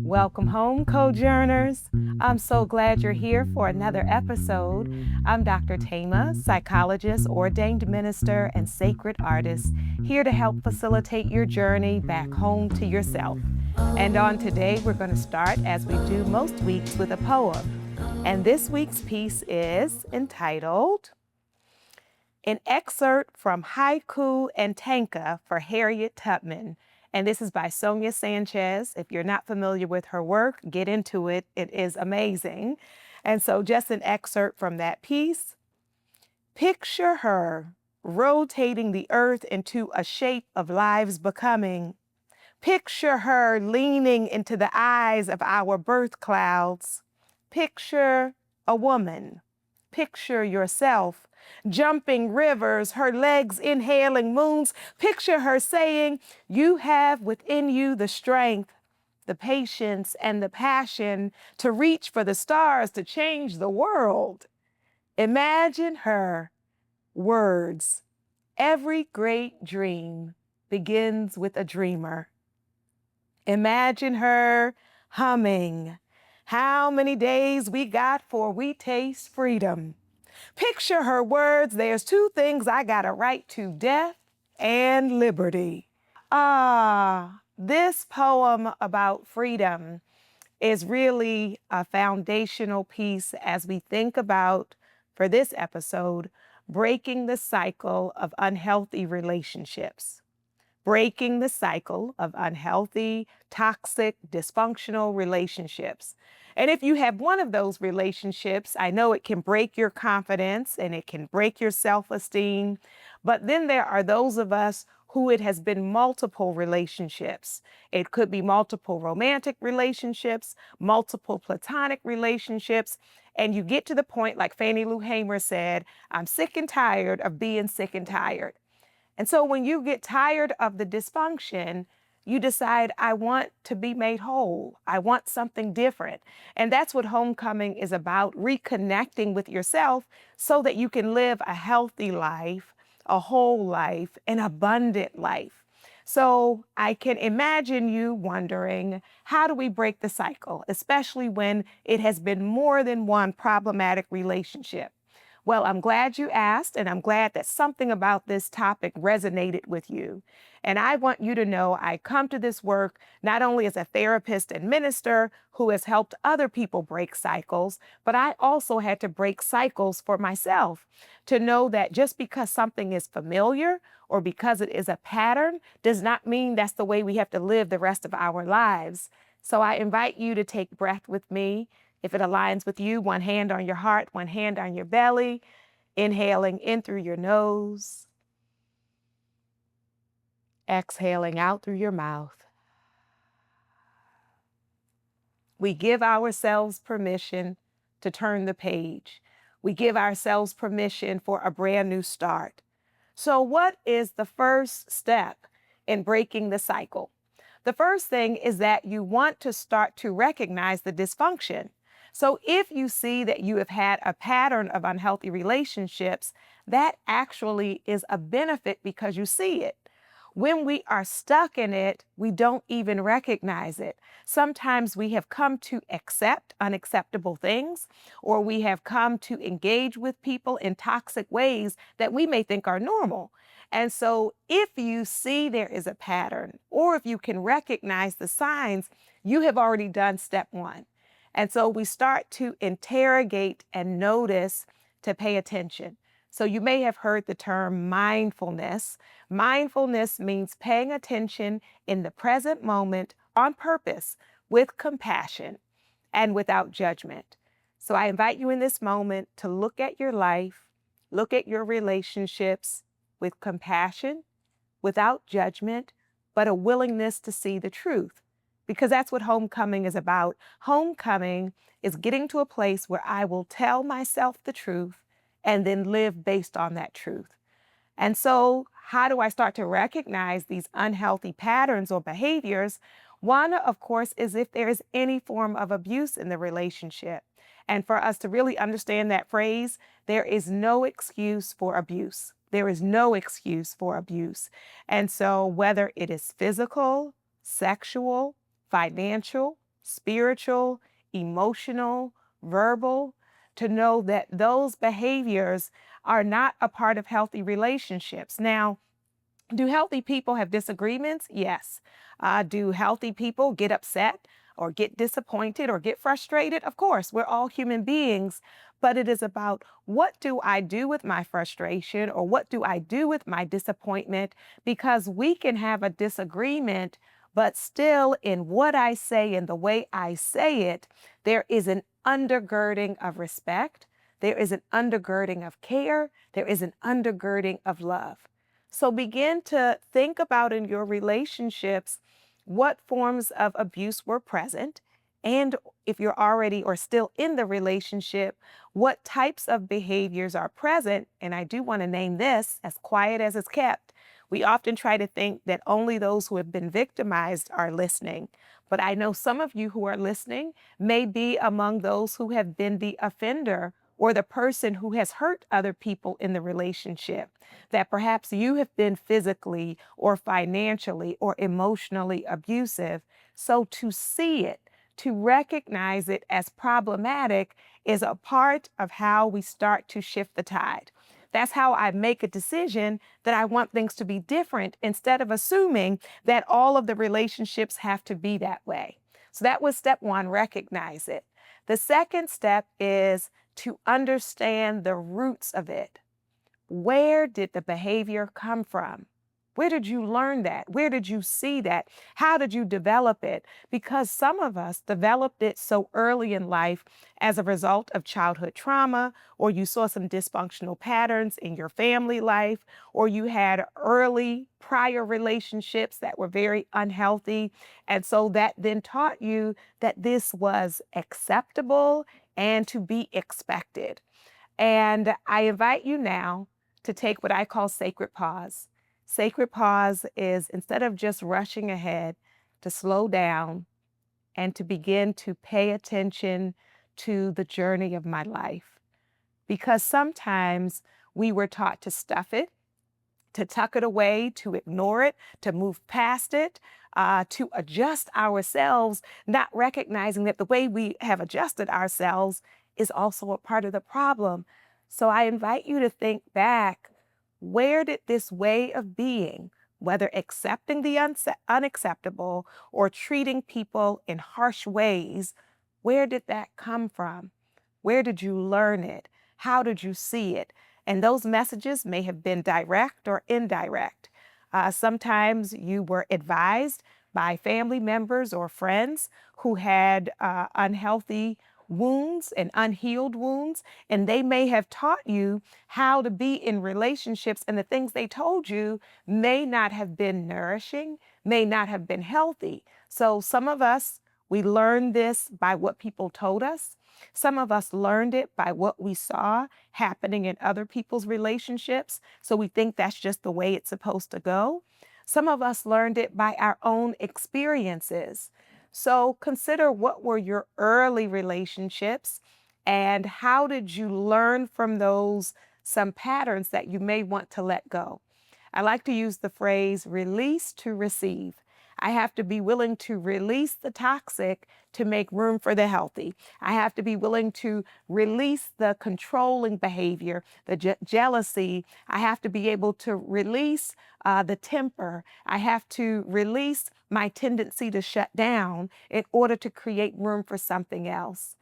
Welcome home, Cojourners. I'm so glad you're here for another episode. I'm Dr.Thema, psychologist, ordained minister, and sacred artist, here to help facilitate your journey back home to yourself. And on today, we're going to start, as we do most weeks, with a poem. And this week's piece is entitled, An Excerpt from Haiku and Tanka for Harriet Tubman. And this is by Sonia Sanchez. If you're not familiar with her work, get into it. It is amazing. And so just an excerpt from that piece. Picture her rotating the earth into a shape of lives becoming. Picture her leaning into the eyes of our birth clouds. Picture a woman. Picture yourself jumping rivers, her legs inhaling moons. Picture her saying, you have within you the strength, the patience, and the passion to reach for the stars to change the world. Imagine her words. Every great dream begins with a dreamer. Imagine her humming. How many days we got for we taste freedom. Picture her words. There's two things I got a right to: death and liberty. This poem about freedom is really a foundational piece as we think about, for this episode, breaking the cycle of unhealthy relationships. Breaking the cycle of unhealthy, toxic, dysfunctional relationships. And if you have one of those relationships, I know it can break your confidence and it can break your self-esteem. But then there are those of us who it has been multiple relationships. It could be multiple romantic relationships, multiple platonic relationships. And you get to the point, like Fannie Lou Hamer said, I'm sick and tired of being sick and tired. And so when you get tired of the dysfunction, you decide, I want to be made whole. I want something different. And that's what homecoming is about, reconnecting with yourself so that you can live a healthy life, a whole life, an abundant life. So I can imagine you wondering, how do we break the cycle, especially when it has been more than one problematic relationship? Well, I'm glad you asked, and I'm glad that something about this topic resonated with you. And I want you to know I come to this work not only as a therapist and minister who has helped other people break cycles, but I also had to break cycles for myself to know that just because something is familiar or because it is a pattern does not mean that's the way we have to live the rest of our lives. So I invite you to take breath with me. If it aligns with you, one hand on your heart, one hand on your belly, inhaling in through your nose, exhaling out through your mouth. We give ourselves permission to turn the page. We give ourselves permission for a brand new start. So what is the first step in breaking the cycle? The first thing is that you want to start to recognize the dysfunction. So if you see that you have had a pattern of unhealthy relationships, that actually is a benefit because you see it. When we are stuck in it, we don't even recognize it. Sometimes we have come to accept unacceptable things, or we have come to engage with people in toxic ways that we may think are normal. And so if you see there is a pattern, or if you can recognize the signs, you have already done step one. And so we start to interrogate and notice, to pay attention. So you may have heard the term mindfulness. Mindfulness means paying attention in the present moment on purpose, with compassion and without judgment. So I invite you in this moment to look at your life, look at your relationships with compassion, without judgment, but a willingness to see the truth. Because that's what homecoming is about. Homecoming is getting to a place where I will tell myself the truth and then live based on that truth. And so how do I start to recognize these unhealthy patterns or behaviors? One, of course, is if there is any form of abuse in the relationship. And for us to really understand that phrase, there is no excuse for abuse. There is no excuse for abuse. And so whether it is physical, sexual, financial, spiritual, emotional, verbal, to know that those behaviors are not a part of healthy relationships. Now, do healthy people have disagreements? Yes. Do healthy people get upset or get disappointed or get frustrated? Of course, we're all human beings, but it is about what do I do with my frustration or what do I do with my disappointment? Because we can have a disagreement, but still in what I say and the way I say it, there is an undergirding of respect. There is an undergirding of care. There is an undergirding of love. So begin to think about in your relationships what forms of abuse were present. And if you're already or still in the relationship, what types of behaviors are present. And I do want to name this as quiet as it's kept. We often try to think that only those who have been victimized are listening. But I know some of you who are listening may be among those who have been the offender or the person who has hurt other people in the relationship, that perhaps you have been physically or financially or emotionally abusive. So to see it, to recognize it as problematic is a part of how we start to shift the tide. That's how I make a decision that I want things to be different instead of assuming that all of the relationships have to be that way. So that was step one, recognize it. The second step is to understand the roots of it. Where did the behavior come from? Where did you learn that? Where did you see that? How did you develop it? Because some of us developed it so early in life as a result of childhood trauma, or you saw some dysfunctional patterns in your family life, or you had early prior relationships that were very unhealthy. And so that then taught you that this was acceptable and to be expected. And I invite you now to take what I call sacred pause. Sacred pause is instead of just rushing ahead, to slow down and to begin to pay attention to the journey of my life. Because sometimes we were taught to stuff it, to tuck it away, to ignore it, to move past it, to adjust ourselves, not recognizing that the way we have adjusted ourselves is also a part of the problem. So I invite you to think back, where did this way of being, whether accepting the unacceptable or treating people in harsh ways, where did that come from? Where did you learn it? How did you see it? And those messages may have been direct or indirect. Sometimes you were advised by family members or friends who had unhealthy wounds and unhealed wounds, and they may have taught you how to be in relationships, and the things they told you may not have been nourishing, may not have been healthy. So some of us, we learned this by what people told us. Some of us learned it by what we saw happening in other people's relationships, so we think that's just the way it's supposed to go. Some of us learned it by our own experiences. So consider, what were your early relationships and how did you learn from those some patterns that you may want to let go? I like to use the phrase release to receive. I have to be willing to release the toxic to make room for the healthy. I have to be willing to release the controlling behavior, the jealousy. I have to be able to release the temper. I have to release my tendency to shut down in order to create room for something else.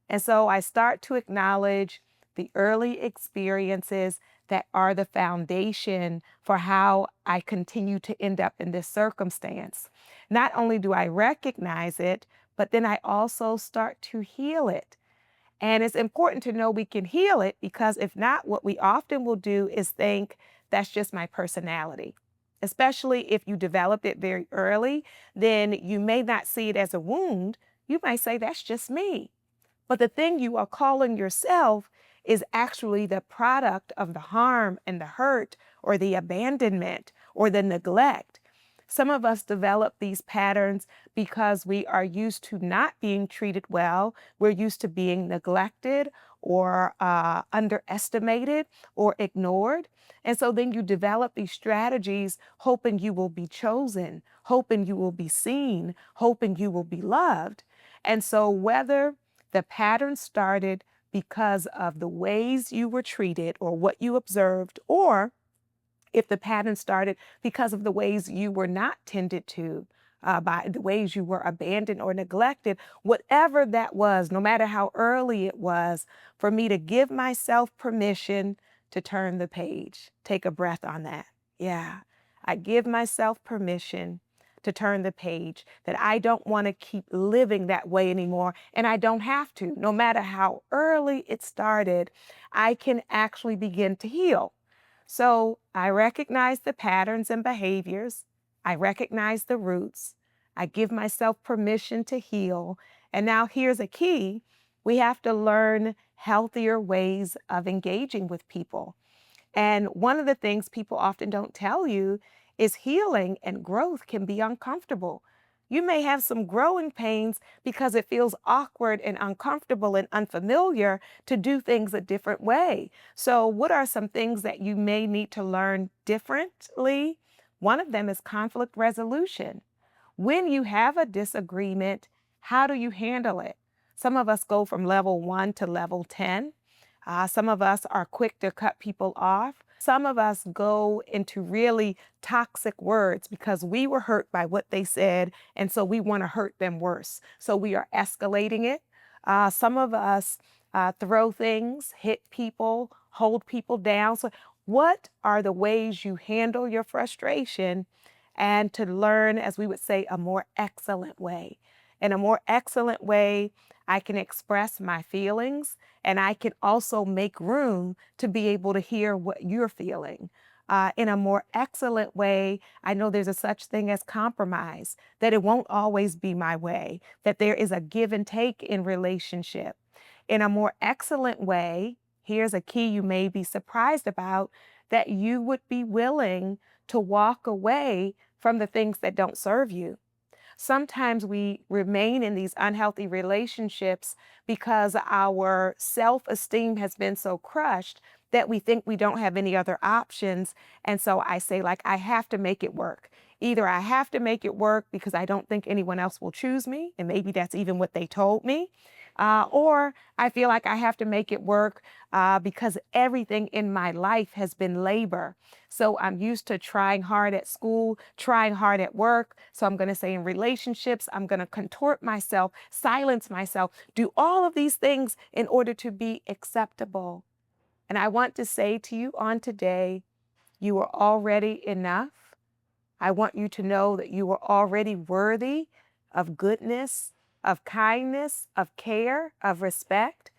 And so I start to acknowledge the early experiences that are the foundation for how I continue to end up in this circumstance. Not only do I recognize it, but then I also start to heal it. And it's important to know we can heal it, because if not, what we often will do is think that's just my personality. Especially if you developed it very early, then you may not see it as a wound. You might say, that's just me. But the thing you are calling yourself is actually the product of the harm and the hurt or the abandonment or the neglect. Some of us develop these patterns because we are used to not being treated well. We're used to being neglected or underestimated or ignored. And so then you develop these strategies hoping you will be chosen, hoping you will be seen, hoping you will be loved. And so whether the pattern started because of the ways you were treated or what you observed, or if the pattern started because of the ways you were not tended to, by the ways you were abandoned or neglected, whatever that was, no matter how early it was, for me to give myself permission to turn the page. Take a breath on that. Yeah. I give myself permission to turn the page, that I don't want to keep living that way anymore. And I don't have to. No matter how early it started, I can actually begin to heal. So I recognize the patterns and behaviors. I recognize the roots. I give myself permission to heal. And now here's a key. We have to learn healthier ways of engaging with people. And one of the things people often don't tell you is healing and growth can be uncomfortable. You may have some growing pains because it feels awkward and uncomfortable and unfamiliar to do things a different way. So, what are some things that you may need to learn differently? One of them is conflict resolution. When you have a disagreement, how do you handle it? Some of us go from level 1 to level 10. Some of us are quick to cut people off. Some of us go into really toxic words because we were hurt by what they said, and so we want to hurt them worse. So we are escalating it. Some of us throw things, hit people, hold people down. So, what are the ways you handle your frustration and to learn, as we would say, a more excellent way? In a more excellent way, I can express my feelings and I can also make room to be able to hear what you're feeling. In a more excellent way, I know there's a such thing as compromise, that it won't always be my way, that there is a give and take in relationship. In a more excellent way, here's a key you may be surprised about, that you would be willing to walk away from the things that don't serve you. Sometimes we remain in these unhealthy relationships because our self-esteem has been so crushed that we think we don't have any other options. And so I say, like, I have to make it work. Either I have to make it work because I don't think anyone else will choose me, and maybe that's even what they told me. Or I feel like I have to make it work because everything in my life has been labor. So I'm used to trying hard at school, trying hard at work. So I'm going to say in relationships, I'm going to contort myself, silence myself, do all of these things in order to be acceptable. And I want to say to you on today, you are already enough. I want you to know that you are already worthy of goodness, of kindness, of care, of respect.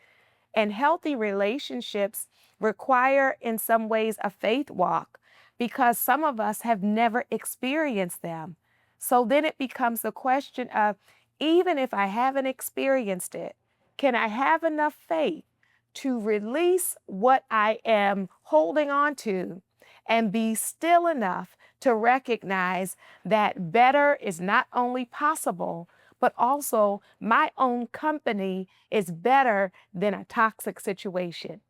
And healthy relationships require, in some ways, a faith walk because some of us have never experienced them. So then it becomes a question of, even if I haven't experienced it, can I have enough faith to release what I am holding on to and be still enough to recognize that better is not only possible, but also my own company is better than a toxic situation.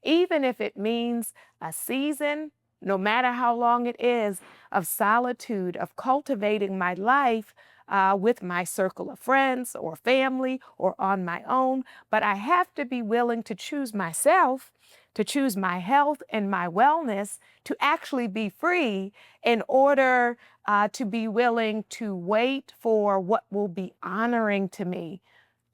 Even if it means a season, no matter how long it is, of solitude, of cultivating my life with my circle of friends or family or on my own. But I have to be willing to choose myself, to choose my health and my wellness, to actually be free in order to be willing to wait for what will be honoring to me,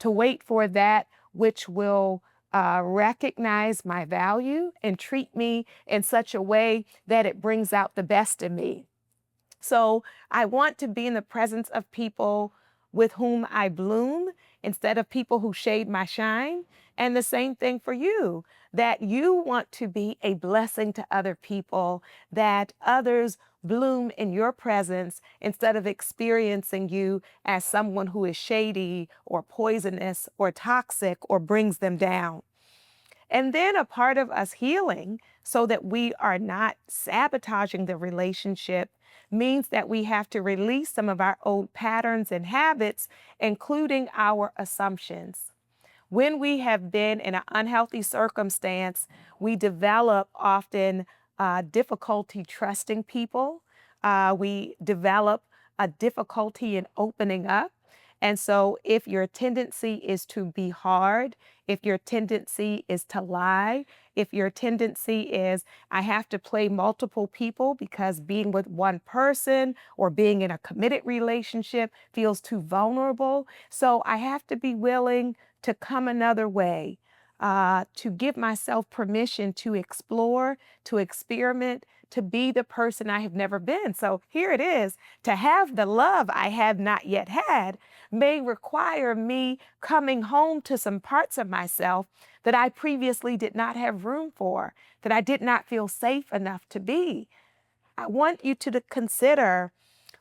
to wait for that which will recognize my value and treat me in such a way that it brings out the best in me. So I want to be in the presence of people with whom I bloom instead of people who shade my shine. And the same thing for you, that you want to be a blessing to other people, that others bloom in your presence instead of experiencing you as someone who is shady or poisonous or toxic or brings them down. And then a part of us healing so that we are not sabotaging the relationship means that we have to release some of our old patterns and habits, including our assumptions. When we have been in an unhealthy circumstance, we develop often difficulty trusting people. We develop a difficulty in opening up. And so if your tendency is to be hard, if your tendency is to lie, if your tendency is, I have to play multiple people because being with one person or being in a committed relationship feels too vulnerable. So I have to be willing to come another way, to give myself permission to explore, to experiment, to be the person I have never been. So here it is, to have the love I have not yet had may require me coming home to some parts of myself that I previously did not have room for, that I did not feel safe enough to be. I want you to consider,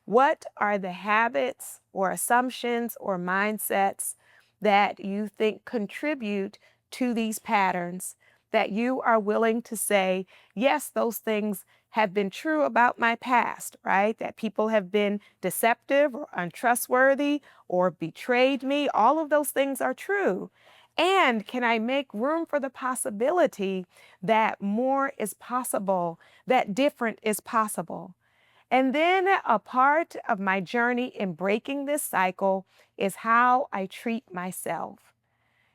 what are the habits or assumptions or mindsets that you think contribute to these patterns, that you are willing to say, yes, those things have been true about my past, right? That people have been deceptive or untrustworthy or betrayed me. All of those things are true. And can I make room for the possibility that more is possible, that different is possible? And then a part of my journey in breaking this cycle is how I treat myself.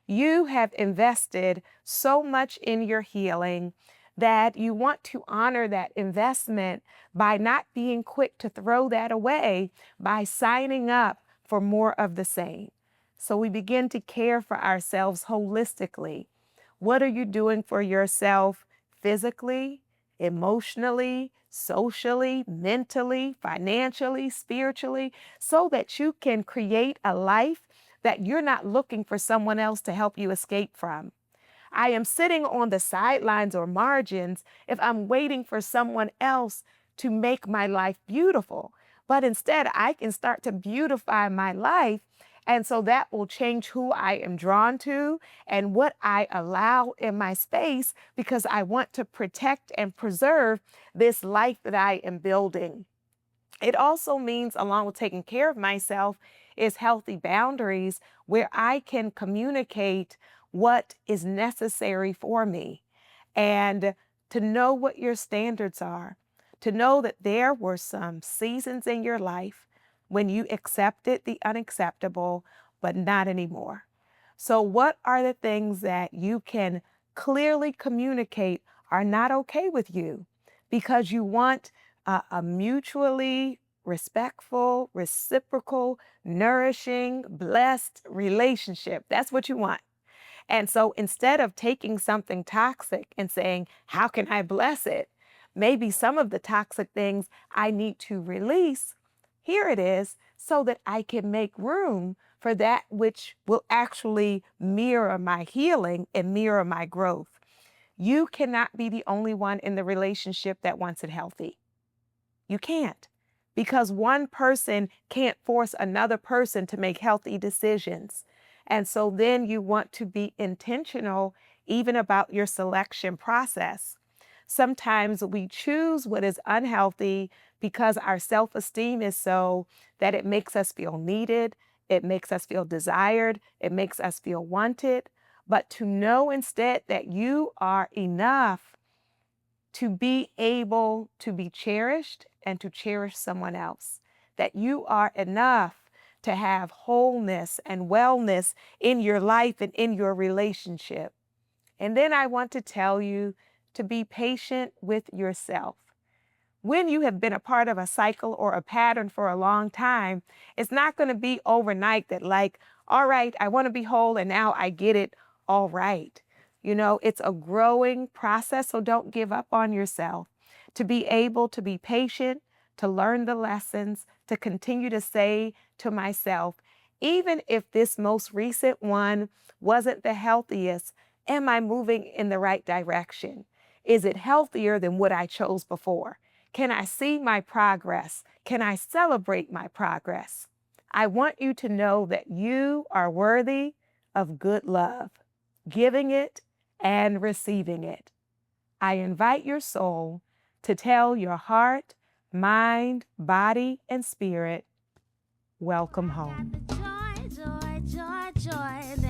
You have invested so much in your healing that you want to honor that investment by not being quick to throw that away, by signing up for more of the same. So we begin to care for ourselves holistically. What are you doing for yourself physically, emotionally, socially, mentally, financially, spiritually, so that you can create a life that you're not looking for someone else to help you escape from? I am sitting on the sidelines or margins if I'm waiting for someone else to make my life beautiful. But instead, I can start to beautify my life. And so that will change who I am drawn to and what I allow in my space, because I want to protect and preserve this life that I am building. It also means, along with taking care of myself, is healthy boundaries where I can communicate what is necessary for me, and to know what your standards are, to know that there were some seasons in your life when you accepted the unacceptable, but not anymore. So, what are the things that you can clearly communicate are not okay with you, because you want a mutually respectful, reciprocal, nourishing, blessed relationship? That's what you want. And so instead of taking something toxic and saying, how can I bless it? Maybe some of the toxic things I need to release. Here it is, so that I can make room for that which will actually mirror my healing and mirror my growth. You cannot be the only one in the relationship that wants it healthy. You can't, because one person can't force another person to make healthy decisions. And so then you want to be intentional even about your selection process. Sometimes we choose what is unhealthy because our self-esteem is so that it makes us feel needed, it makes us feel desired, it makes us feel wanted. But to know instead that you are enough to be able to be cherished and to cherish someone else, that you are enough to have wholeness and wellness in your life and in your relationship. And then I want to tell you to be patient with yourself. When you have been a part of a cycle or a pattern for a long time, it's not going to be overnight that, like, all right, I want to be whole and now I get it all right. You know, it's a growing process, so don't give up on yourself. To be able to be patient, to learn the lessons, to continue to say to myself, even if this most recent one wasn't the healthiest, am I moving in the right direction? Is it healthier than what I chose before? Can I see my progress? Can I celebrate my progress? I want you to know that you are worthy of good love, giving it and receiving it. I invite your soul to tell your heart, mind, body, and spirit, welcome home. Joy, joy, joy, joy.